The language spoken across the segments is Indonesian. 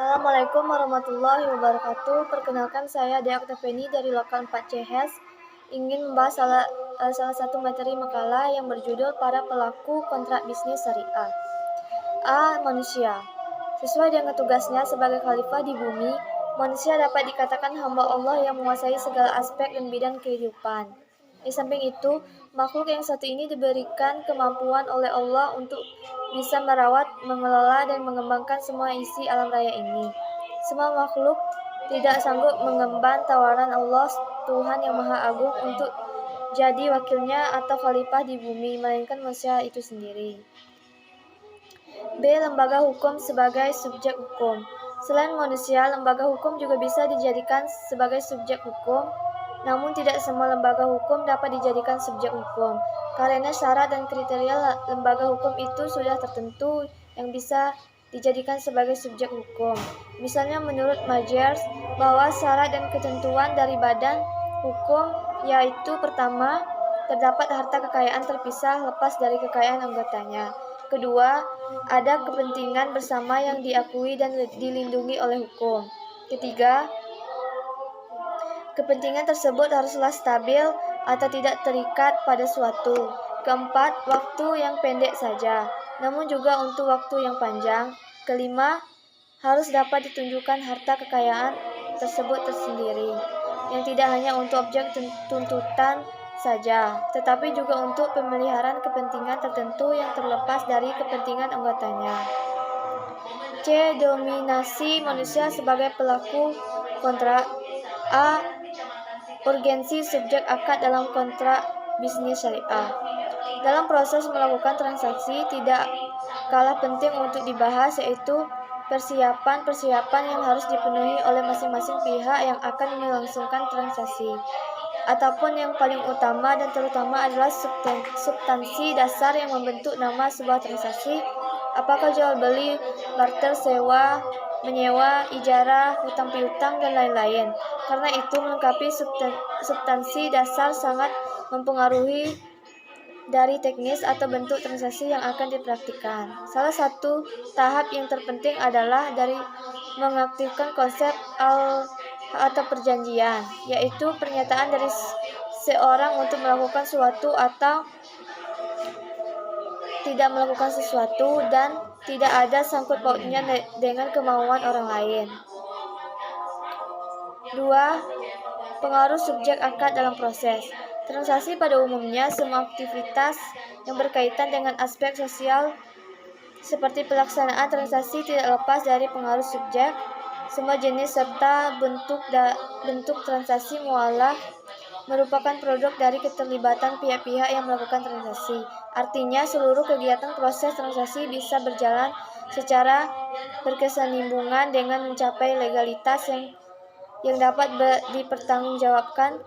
Assalamualaikum warahmatullahi wabarakatuh. Perkenalkan, saya Dea Oktaveni dari Lokal 4 CHES ingin membahas salah satu materi makalah yang berjudul Para Pelaku Kontrak Bisnis Syariah. Manusia. Sesuai dengan tugasnya sebagai khalifah di bumi, manusia dapat dikatakan hamba Allah yang menguasai segala aspek dan bidang kehidupan. Di samping itu, makhluk yang satu ini diberikan kemampuan oleh Allah untuk bisa merawat, mengelola, dan mengembangkan semua isi alam raya ini. Semua makhluk tidak sanggup mengemban tawaran Allah, Tuhan yang Maha Agung, untuk jadi wakilnya atau khalifah di bumi, melainkan manusia itu sendiri. B. Lembaga hukum sebagai subjek hukum. Selain manusia, lembaga hukum juga bisa dijadikan sebagai subjek hukum. Namun tidak semua lembaga hukum dapat dijadikan subjek hukum, karena syarat dan kriteria lembaga hukum itu sudah tertentu yang bisa dijadikan sebagai subjek hukum. Misalnya menurut Majers, bahwa syarat dan ketentuan dari badan hukum yaitu pertama, terdapat harta kekayaan terpisah lepas dari kekayaan anggotanya. Kedua, ada kepentingan bersama yang diakui dan dilindungi oleh hukum. Ketiga, kepentingan tersebut haruslah stabil atau tidak terikat pada suatu. Keempat, waktu yang pendek saja, namun juga untuk waktu yang panjang. Kelima, harus dapat ditunjukkan harta kekayaan tersebut tersendiri, yang tidak hanya untuk objek tuntutan saja, tetapi juga untuk pemeliharaan kepentingan tertentu yang terlepas dari kepentingan anggotanya. C. Dominasi manusia sebagai pelaku kontrak. Urgensi subjek akad dalam kontrak bisnis syariah. Dalam proses melakukan transaksi, tidak kalah penting untuk dibahas yaitu persiapan-persiapan yang harus dipenuhi oleh masing-masing pihak yang akan melangsungkan transaksi. Ataupun yang paling utama dan terutama adalah substansi dasar yang membentuk nama sebuah transaksi. Apakah jual beli, barter, sewa, menyewa, ijarah, hutang piutang, dan lain-lain. Karena itu melengkapi substansi dasar sangat mempengaruhi dari teknis atau bentuk transaksi yang akan dipraktikkan. Salah satu tahap yang terpenting adalah dari mengaktifkan konsep atau perjanjian, yaitu pernyataan dari seorang untuk melakukan sesuatu atau tidak melakukan sesuatu dan tidak ada sangkut pautnya dengan kemauan orang lain. 2. Pengaruh subjek akad dalam proses. Transaksi pada umumnya semua aktivitas yang berkaitan dengan aspek sosial seperti pelaksanaan transaksi tidak lepas dari pengaruh subjek. Semua jenis serta bentuk transaksi mualah merupakan produk dari keterlibatan pihak-pihak yang melakukan transaksi. Artinya, seluruh kegiatan proses transaksi bisa berjalan secara berkesinambungan dengan mencapai legalitas yang dapat dipertanggungjawabkan.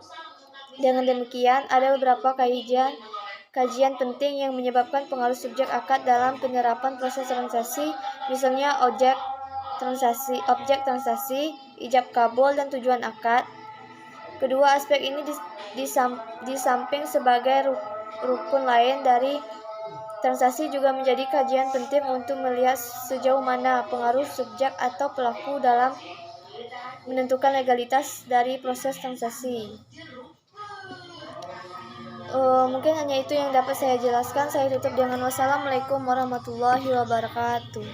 Dengan demikian, ada beberapa kajian penting yang menyebabkan pengaruh subjek akad dalam penyerapan proses transaksi, misalnya objek transaksi, ijab kabul, dan tujuan akad. Kedua aspek ini di samping sebagai rukun lain dari transaksi juga menjadi kajian penting untuk melihat sejauh mana pengaruh subjek atau pelaku dalam menentukan legalitas dari proses transaksi. Mungkin hanya itu yang dapat saya jelaskan. Saya tutup dengan wassalamualaikum warahmatullahi wabarakatuh.